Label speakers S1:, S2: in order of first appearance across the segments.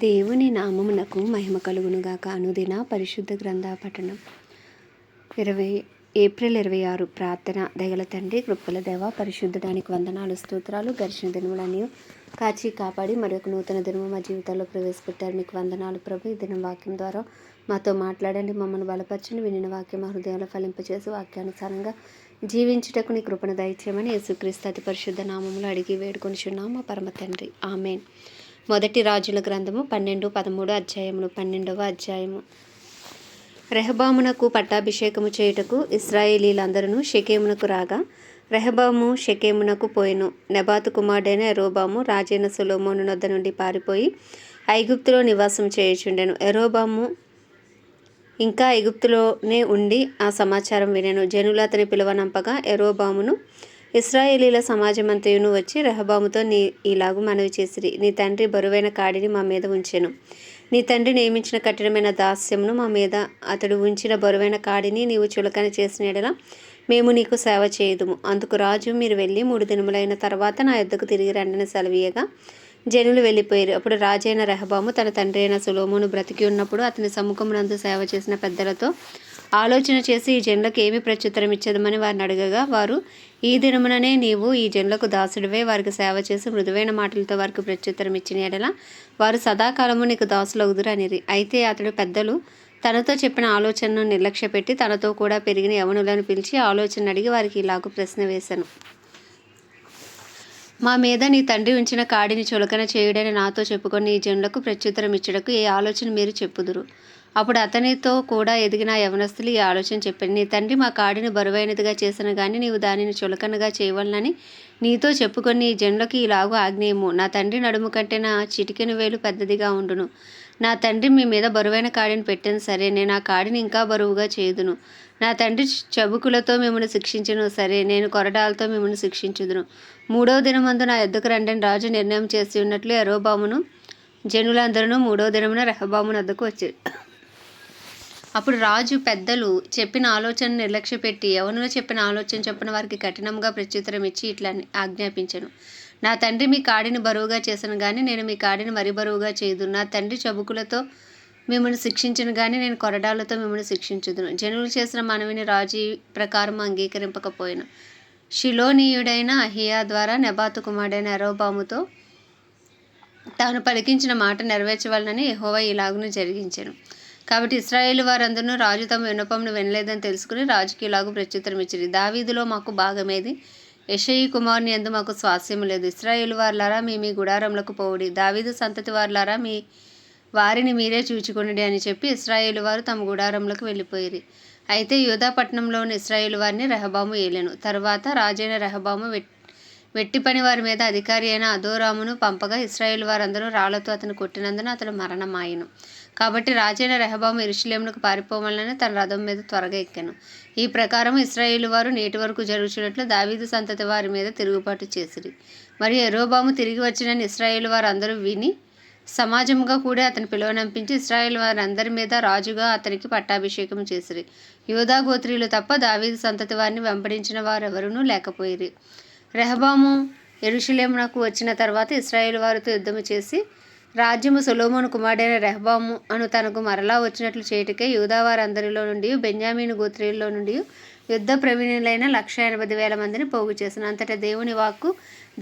S1: దేవుని నామమునకు మహిమ కలుగునుగాక. అనుదిన పరిశుద్ధ గ్రంథ పఠనం. ఏప్రిల్ 26 ప్రార్థన. దయగల తండ్రి, కృపల దేవ, పరిశుద్ధడానికి వందనాలు, స్తోత్రాలు. గడిచిన దినములన్నీ కాచి కాపాడి మరొక నూతన దినము మా జీవితాల్లో ప్రవేశపెట్టారు. మీకు వందనాలు ప్రభు. ఈ దినం వాక్యం ద్వారా మాతో మాట్లాడండి, మమ్మల్ని బలపరచండి. వినిన వాక్యం మా హృదయంలో ఫలింపచేసి వాక్యానుసారంగా జీవించుటకు నీ కృపను దయచేయమని యేసుక్రీస్తు అతి పరిశుద్ధ నామములో అడిగి వేడుకొనిచున్నాం మా పరమ తండ్రి. ఆమేన్. మొదటి రాజుల గ్రంథము 12-13 అధ్యాయములు. 12వ అధ్యాయము. రెహబామునకు పట్టాభిషేకము చేయుటకు ఇశ్రాయేలీలందరూ షెకెమునకు రాగా, రెహబాము షెకెమునకు పోయెను. నెబాతు కుమారుడైన యరొబాము రాజైన సొలొమోను నొద్ద నుండి పారిపోయి ఐగుప్తులో నివాసం చేయుచుండెను. యరొబాము ఇంకా ఐగుప్తులోనే ఉండి ఆ సమాచారం వినెను. జనులు అతని పిలువనంపగా యరొబామును ఇశ్రాయేలీల సమాజమంతయును వచ్చి రెహబాముతో ఇలాగు మనవి చేసిరి: నీ తండ్రి బరువైన కాడిని మా మీద ఉంచెను. నీ తండ్రి నియమించిన కఠినమైన దాస్యమును మా మీద అతడు ఉంచిన బరువైన కాడిని నీవు చులకన చేసిన యెడల మేము నీకు సేవ చేయుదుము. అందుకు రాజు, మీరు వెళ్ళి 3 దినములైన తర్వాత నా యొద్దకు తిరిగి రండని సెలవీయగా జనులు వెళ్ళిపోయారు. అప్పుడు రాజైన రెహబాము తన తండ్రి అయిన సొలొమోను బ్రతికి ఉన్నప్పుడు అతని సముఖమునందు సేవ చేసిన పెద్దలతో ఆలోచన చేసి ఈ జనులకు ఏమి ప్రత్యుత్తరం ఇచ్చేదమని వారిని అడగగా, వారు, ఈ దినముననే నీవు ఈ జనులకు దాసుడివే వారికి సేవ చేసి మృదువైన మాటలతో వారికి ప్రత్యుత్తరం ఇచ్చిన యెడల వారు సదాకాలము నీకు దాసులగుదురు అనిరి. అయితే అతడు పెద్దలు తనతో చెప్పిన ఆలోచనను నిర్లక్ష్యపెట్టి తనతో కూడా పెరిగిన యవనులను పిలిచి ఆలోచన అడిగి వారికి ఇలాగు ప్రశ్న వేశాను: మా మీద నీ తండ్రి ఉంచిన కాడిని చులకన చేయుడని నాతో చెప్పుకొని ఈ జనులకు ప్రత్యుత్తరం ఇచ్చుటకు ఏ ఆలోచన మీరు చెప్పుదురు? అప్పుడు అతనితో కూడా ఎదిగిన యవనస్తులు ఈ ఆలోచన చెప్పారు: నీ తండ్రి మా కాడిని బరువైనదిగా చేసిన గాని నీవు దానిని చులకనగా చేయవలనని నీతో చెప్పుకొని ఈ జనులకు ఇలాగూ ఆజ్ఞేయము: నా తండ్రి నడుము కంటే నా చిటికెను వేలు పెద్దదిగా ఉండును. నా తండ్రి మీ మీద బరువైన కాడిని పెట్టిన సరే, నేను ఆ కాడిని ఇంకా బరువుగా చేయుదును. నా తండ్రి చబుకులతో మిమ్మల్ని శిక్షించును సరే, నేను కొరడాలతో మిమ్మల్ని శిక్షించుదును. 3వ దినమందు నా యొద్దకు రండని రాజు నిర్ణయం చేసి ఉన్నట్లు యరొబామును జనులందరూ 3వ దినమున రెహబాము వద్దకు వచ్చారు. అప్పుడు రాజు పెద్దలు చెప్పిన ఆలోచన నిర్లక్ష్యపెట్టి యవనులు చెప్పిన ఆలోచన చొప్పున వారికి కఠినంగా ప్రత్యుత్తరం ఇచ్చి ఇట్లా ఆజ్ఞాపించెను: నా తండ్రి మీ కాడిని బరువుగా చేసిన గాని నేను మీ కాడిని మరి బరువుగా చేయుదును. నా తండ్రి చబుకులతో మిమ్మల్ని శిక్షించను గాని నేను కొరడాలతో మిమ్మల్ని శిక్షించుదును. జనులు చేసిన మనవిని రాజు ప్రకారం అంగీకరింపకపోయాను. షిలోనీయుడైన అహియా ద్వారా నెబాతు కుమారుడైన యరొబాముతో తాను పలికించిన మాట నెరవేర్చవలనని యెహోవా ఇలాగును జరిగించెను. కాబట్టి ఇశ్రాయేలు వారందరూ రాజు తమ విన్నపమును వినలేదని తెలుసుకుని రాజుకి ఇలాగూ ప్రత్యుత్తరం ఇచ్చిరి: దావీదులో మాకు భాగమేది? యెషయి కుమారుని యందు మాకు స్వాస్యము లేదు. ఇశ్రాయేలు వారులారా, మీ గుడారములకు పోవుడి. దావీదు సంతతి వారులారా, వారిని మీరే చూచుకొనుడి అని చెప్పి ఇశ్రాయేలు వారు తమ గుడారములకు వెళ్ళిపోయిరి. అయితే యూదా పట్టణంలోని ఇశ్రాయేలు వారిని రెహబాము ఏలెను. తరువాత రాజైన రెహబాము వెట్టి పని వారి మీద అధికారి అయిన అదోరామును పంపగా ఇశ్రాయేలు వారందరూ రాళ్లతో అతను కొట్టినందున అతడు మరణమాయెను. కాబట్టి రాజైన రెహబాము యెరూషలేమునకు పారిపోవాలని తన రథం మీద త్వరగా ఎక్కెను. ఈ ప్రకారం ఇశ్రాయేలు వారు నేటి వరకు జరుగుచున్నట్లు దావీదు సంతతి వారి మీద తిరుగుబాటు చేసిరి. మరియు యరొబాము తిరిగి వచ్చినని ఇశ్రాయేలు వారందరూ విని సమాజముగా కూడా అతని పిలువనంపించి ఇశ్రాయేలు వారందరి మీద రాజుగా అతనికి పట్టాభిషేకం చేసిరి. యూదా గోత్రీయులు తప్ప దావీదు సంతతి వారిని వెంబడించిన వారెవరూ లేకపోయిరి. రెహబాము యెరూషలేమునకు వచ్చిన తర్వాత ఇశ్రాయేలు వారితో యుద్ధము చేసి రాజ్యము సొలొమోను కుమారుడైన రెహబాము అను తనకు మరలా వచ్చినట్లు చేయుటకే యూదా వారందరిలో నుండి బెన్యామీను గోత్రీయుల్లో నుండి యుద్ధ ప్రవీణులైన 180,000 మందిని పోగు చేసిన. అంతటా దేవుని వాక్కు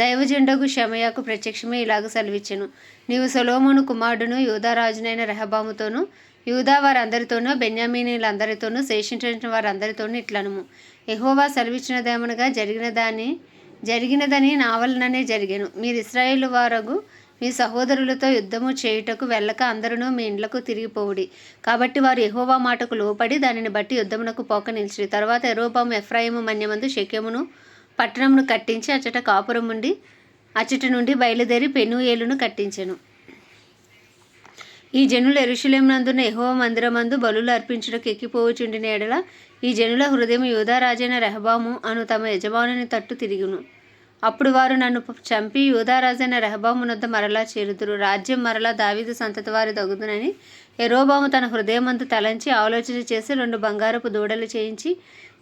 S1: దైవజనుడగు షెమయాకు ప్రత్యక్షమే ఇలాగ సెలవిచ్చెను: నీవు సొలొమోను కుమారుడును యూదా రాజునైన రెహబాముతోనూ యూదా వారందరితోనూ బెన్యామీనీలందరితోనూ శేషించిన వారందరితోనూ ఇట్లనుము: యెహోవా సెలవిచ్చినదేమనగా జరిగినదని నా వలననే జరిగెను. మీరు ఇశ్రాయేలు వారగు మీ సహోదరులతో యుద్ధము చేయుటకు వెళ్ళక అందరూ మీ ఇండ్లకు తిరిగిపోవుడి. కాబట్టి వారు యెహోవా మాటకు లోపడి దానిని బట్టి యుద్ధమునకు పోక నిలిచిరి. తర్వాత యరొబాము ఎఫ్రాయిము మన్యమందు షెకెమును పట్టణమును కట్టించి అచ్చట కాపురముండి అచ్చట నుండి బయలుదేరి పెనూయేలును కట్టించెను. ఈ జనులు యెరూషలేమునందున్న యెహోవా మందిరమందు బలులు అర్పించుటకు ఎక్కిపోవుచుండిన యెడల ఈ జనుల హృదయం యూదా రాజైన రెహబాము అను తమ యజమానుని తట్టు తిరిగును. అప్పుడు వారు నన్ను చంపి యూదా రాజైన రెహబాము వద్ద మరలా చేరుదురు. రాజ్యం మరలా దావీదు సంతతి వారి దగుదునని యరొబాము తన హృదయమందు తలంచి ఆలోచన చేసి 2 బంగారపు దూడలు చేయించి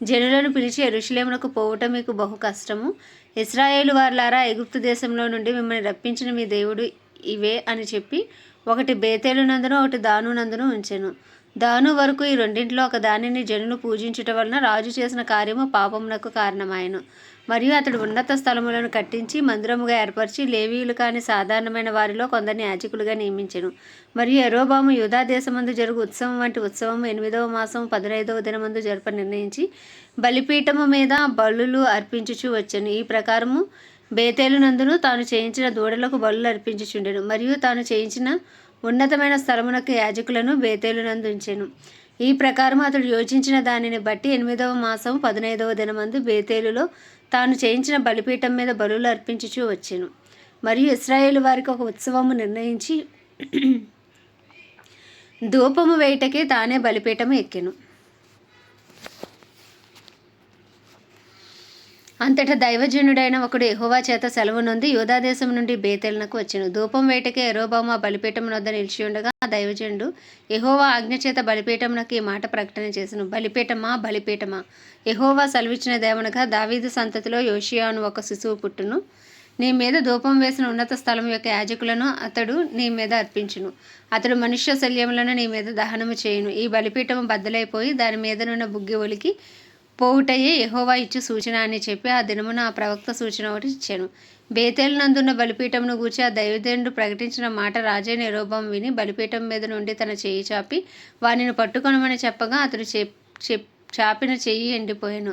S1: జనులను పిలిచి, యెరూషలేమునకు పోవుట మీకు బహు కష్టము. ఇశ్రాయేలు వారులారా, ఐగుప్తు దేశంలో నుండి మిమ్మల్ని రప్పించిన మీ దేవుడు ఇవే అని చెప్పి ఒకటి బేతేలు నందును ఒకటి దాను నందును ఉంచెను. దాను వరకు ఈ రెండింటిలో ఒక దానిని జనులు పూజించుట వలన రాజు చేసిన కార్యము పాపమునకు కారణమాయెను. మరియు అతడు ఉన్నత స్థలములను కట్టించి మందిరముగా ఏర్పరిచి లేవీయులు కాని సాధారణమైన వారిలో కొందరిని యాజకులుగా నియమించెను. మరియు యరొబాము యూదా దేశమందు జరుగు ఉత్సవం వంటి ఉత్సవము 8వ మాసం 15వ దినమందు జరప నిర్ణయించి బలిపీఠము మీద బలులు అర్పించుచూ వచ్చెను. ఈ ప్రకారము బేతేలు నందును తాను చేయించిన దూడలకు బలులు అర్పించుచుండెను. మరియు తాను చేయించిన ఉన్నతమైన స్థలమునకు యాజకులను బేతేలు నందు ఉంచెను. ఈ ప్రకారం అతడు యోచించిన దానిని బట్టి 8వ మాసం 15వ దినమందు బేతేలులో తాను చేయించిన బలిపీఠం మీద బలులు అర్పించుచూ వచ్చెను. మరియు ఇశ్రాయేలు వారికి ఒక ఉత్సవము నిర్ణయించి ధూపము వేయుటకే తానే బలిపీఠము ఎక్కెను. అంతటా దైవజనుడైన ఒకడు యెహోవా చేత సెలవు నొంది యూదా దేశం నుండి బేతేలునకు వచ్చెను. ధూపం వేటకే యరొబాము ఆ బలిపీఠం వద్ద నిలిచి ఉండగా ఆ దైవజనుడు యెహోవా ఆజ్ఞ చేత బలిపీఠమునకు ఈ మాట ప్రకటన చేసెను. బలిపీఠమా, బలిపీఠమా, యెహోవా సెలవిచ్చినదేమనగా, దావీదు సంతతిలో యోషియా అను ఒక శిశువు పుట్టును. నీ మీద ధూపం వేసిన ఉన్నత స్థలం యొక్క యాజకులను అతడు నీ మీద అర్పించును. అతడు మనుష్య శల్యములను నీ మీద దహనము చేయును. ఈ బలిపీఠము బద్దలైపోయి దాని మీదనున్న బుగ్గి ఒలికి పోవుటయే యెహోవా ఇచ్చు సూచన అని చెప్పి ఆ దినమున ఆ ప్రవక్త సూచన ఒకటి ఇచ్చాను. బేతేలు నందున్న బలిపీఠమును గూర్చి ఆ దైవజనుడు ప్రకటించిన మాట రాజైన యరొబాము విని బలిపీఠం మీద నుండి తన చెయ్యి చాపి వానిని పట్టుకొనమని చెప్పగా అతడు చాపిన చెయ్యి ఎండిపోయాను.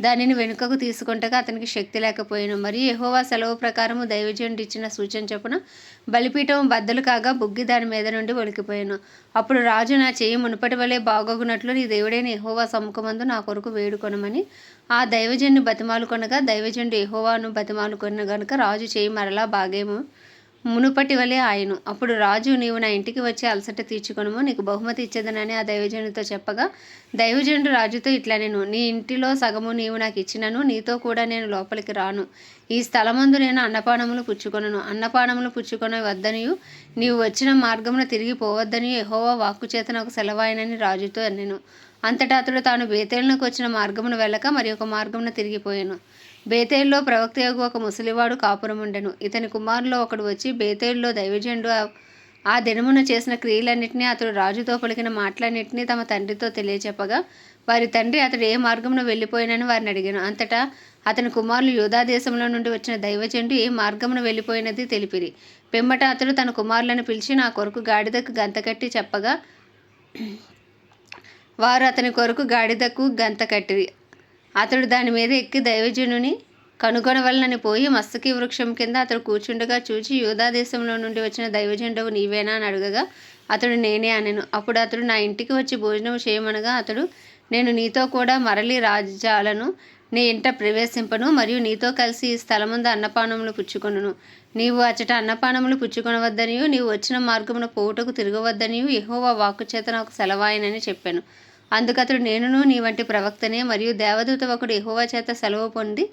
S1: దానిని వెనుకకు తీసుకొంటగా అతనికి శక్తి లేకపోయాను. మరియు యెహోవా సెలవు ప్రకారము దైవజనుడు ఇచ్చిన సూచన చొప్పున బలిపీఠం బద్దలు కాగా బుగ్గి దాని మీద నుండి ఒలికిపోయాను. అప్పుడు రాజు, నా చెయ్యి మునుపటి వలె బాగోగునట్లు నీ దేవుడైన యెహోవా సమ్ముఖమందు నా కొరకు వేడుకొనమని ఆ దైవజనుని బతిమాలుకొనగా దైవజనుడు యెహోవాను బతిమాలుకొన్న గనుక రాజు చెయ్యి మరలా బాగేమో మునుపటి వలె ఆయను. అప్పుడు రాజు, నీవు నా ఇంటికి వచ్చి అలసట తీర్చుకొనుము, నీకు బహుమతి ఇచ్చేదనని ఆ దైవజనునితో చెప్పగా దైవజనుడు రాజుతో ఇట్లనెను, నీ ఇంటిలో సగము నీవు నాకు ఇచ్చినను నీతో కూడా నేను లోపలికి రాను. ఈ స్థలమందు నేను అన్నపానములు పుచ్చుకొనను. అన్నపానములు పుచ్చుకొన వద్దనియు నీవు వచ్చిన మార్గమున తిరిగి పోవద్దనియు యెహోవా వాక్కు చేత నాకు సెలవాయనని రాజుతో అనెను. అంతటా అతడు తాను బేతేలునకు వచ్చిన మార్గమున వెళ్ళక మరి ఒక మార్గమున తిరిగిపోయాను. బేతేలులో ప్రవక్తయగు ఒక ముసలివాడు కాపురముండెను. ఇతని కుమారులో ఒకడు వచ్చి బేతేలులో దైవజనుడు ఆ దినమున చేసిన క్రియలన్నింటినీ అతడు రాజుతో పలికిన మాటలన్నింటినీ తమ తండ్రితో తెలియచెప్పగా వారి తండ్రి అతడు ఏ మార్గమున వెళ్ళిపోయినని వారిని అడిగాను. అంతటా అతని కుమారులు యూదా దేశంలో నుండి వచ్చిన దైవజనుడు ఏ మార్గమున వెళ్ళిపోయినది తెలిపిరి. పిమ్మట అతడు తన కుమారులను పిలిచి నా కొరకు గాడిదకు గంత కట్టి చెప్పగా వారు అతని కొరకు గాడిదకు గంత కట్టిరి. అతడు దాని మీద ఎక్కి దైవజనుని కనుగొనవలనని పోయి మస్తకి వృక్షం కింద అతడు కూర్చుండగా చూచి, యూదా దేశంలో నుండి వచ్చిన దైవజనుడవు నీవేనా అని అడగగా అతడు నేనే అనెను. అప్పుడు అతడు నా ఇంటికి వచ్చి భోజనం చేయమనగా అతడు, నేను నీతో కూడా మరలి రాజాలను నీ ఇంట ప్రవేశింపను మరియు నీతో కలిసి ఈ స్థలముందు అన్నపానములు పుచ్చుకొనును. నీవు అచ్చట అన్నపానములు పుచ్చుకొనవద్దనియు నీవు వచ్చిన మార్గమున పోవుటకు తిరగవద్దనియు యెహోవా వాక్కు చేత నాకు సెలవాయనని చెప్పాను. అందుకతడు, నేనును నీ వంటి ప్రవక్తనే మరియు దేవదూత ఒకడు యెహోవా చేత సెలవు పొంది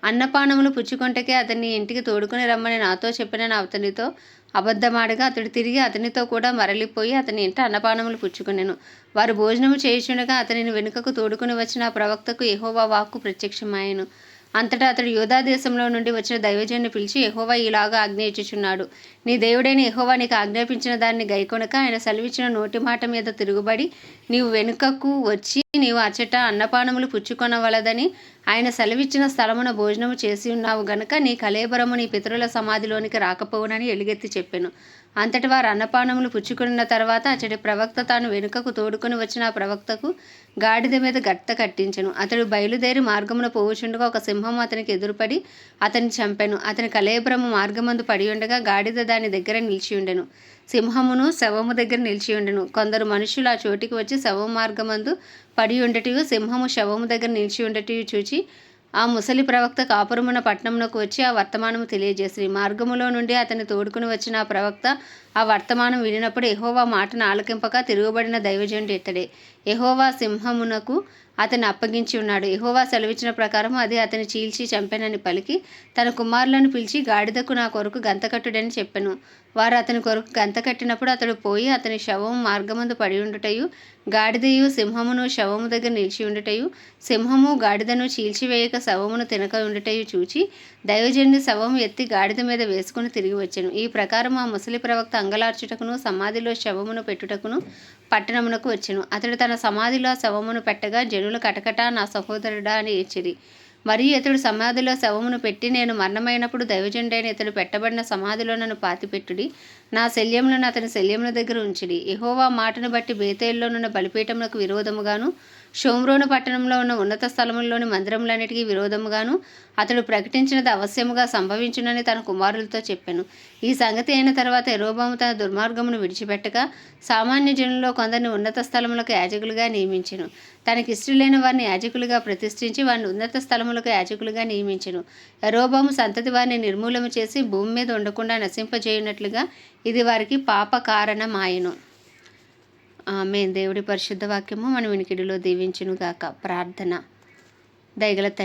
S1: అన్నపానములు పుచ్చుకొంటకే అతన్ని ఇంటికి తోడుకుని రమ్మని నాతో చెప్పిన అతనితో అబద్ధమాడగా అతడు తిరిగి అతనితో కూడా మరలిపోయి అతని ఇంట అన్నపానములు పుచ్చుకొనెను. వారు భోజనము చేయుచుండగా అతనిని వెనుకకు తోడుకుని వచ్చిన ఆ ప్రవక్తకు యెహోవా వాక్కు ప్రత్యక్షమాయెను. అంతటా అతడు యూదా దేశంలో నుండి వచ్చిన దైవజనుని పిలిచి, యెహోవా ఇలాగా ఆజ్ఞ ఇచ్చుచున్నాడు, నీ దేవుడైన యెహోవా నీకు ఆజ్ఞాపించిన దాన్ని గైకొనక ఆయన సెలవిచ్చిన నోటి మాట మీద తిరుగుబడి నీవు వెనుకకు వచ్చి నీవు అచ్చట అన్నపానములు పుచ్చుకొనవలదని ఆయన సెలవిచ్చిన స్థలమున భోజనము చేసి ఉన్నావు గనుక నీ కళేబరము నీ పితరుల సమాధిలోనికి రాకపోవునని ఎలుగెత్తి చెప్పెను. అంతటి వారు అన్నపానములు పుచ్చుకున్న తర్వాత అచ్చటి ప్రవక్త తాను వెనుకకు తోడుకొని వచ్చిన ఆ ప్రవక్తకు గాడిద మీద గట్ట కట్టించెను. అతడు బయలుదేరి మార్గమున పోవుచుండగా ఒక సింహము అతనికి ఎదురుపడి అతన్ని చంపెను. అతని కళేబరము మార్గమందు పడి ఉండగా గాడిద దాని దగ్గర నిలిచి ఉండెను. సింహమును శవము దగ్గర నిలిచి ఉండెను. కొందరు మనుషులు ఆ చోటికి వచ్చి శవ మార్గమందు పడి ఉండటియు సింహము శవము దగ్గర నిలిచి ఉండటియు చూచి ఆ ముసలి ప్రవక్త కాపురమున పట్టణమునకు వచ్చి ఆ వర్తమానము తెలియజేసిరి. మార్గములో నుండి అతన్ని తోడుకుని వచ్చిన ఆ ప్రవక్త ఆ వర్తమానం వినినప్పుడు యెహోవా మాటను ఆలకింపక తిరుగుబడిన దైవజనుడు ఇతడే. యెహోవా సింహమునకు అతన్ని అప్పగించి ఉన్నాడు. యెహోవా సెలవిచ్చిన ప్రకారం అది అతని చీల్చి చంపెనని పలికి తన కుమారులను పిలిచి గాడిదకు నా కొరకు గంతకట్టుడని చెప్పెను. వారు అతని కొరకు గంత కట్టినప్పుడు అతడు పోయి అతని శవము మార్గమందు పడి ఉండుటయు, గాడిదయు సింహమును శవము దగ్గర నిలిచి ఉండుటయు, సింహము గాడిదను చీల్చివేయక శవమును తినక ఉండుటయు చూచి దైవజనుని శవము ఎత్తి గాడిద మీద వేసుకుని తిరిగి వచ్చెను. ఈ ప్రకారం ఆ ముసలి ప్రవక్త అంగలార్చుటకును సమాధిలో శవమును పెట్టుటకును పట్టణమునకు వచ్చెను. అతడు తన సమాధిలో శవమును పెట్టగా జనులు కటకటా నా సహోదరుడా అని ఏడ్చిరి. మరియు ఇతడు సమాధిలో శవమును పెట్టి, నేను మరణమైనప్పుడు దైవజనుడైన ఇతడు పెట్టబడిన సమాధిలో నన్ను పాతిపెట్టుడి, నా శల్యములను అతని శల్యముల దగ్గర ఉంచిడి. యెహోవా మాటను బట్టి బేతేలులోనున్న బలిపీఠములకు విరోధముగాను, షోమ్రోను పట్టణంలో ఉన్న ఉన్నత స్థలముల్లోని మందిరములన్నిటికీ విరోధముగాను అతడు ప్రకటించినది అవశ్యముగా సంభవించునని తన కుమారులతో చెప్పెను. ఈ సంగతి అయిన తర్వాత యరొబోము తన దుర్మార్గమును విడిచిపెట్టగా సామాన్య జనుల్లో కొందరిని ఉన్నత స్థలములకు యాజకులుగా నియమించెను. తనకిష్టలైన వారిని యాజకులుగా ప్రతిష్ఠించి వారిని ఉన్నత స్థలములకు యాజకులుగా నియమించెను. యరొబోము సంతతి వారిని నిర్మూలము చేసి భూమి మీద ఉండకుండా నశింపజేయునట్లుగా ఇది వారికి పాప కారణమాయెను. ఆమేన్. దేవుడి పరిశుద్ధ వాక్యము మన వినికిడిలో దీవించునుగాక. ప్రార్థన. దయగల తండ్రి,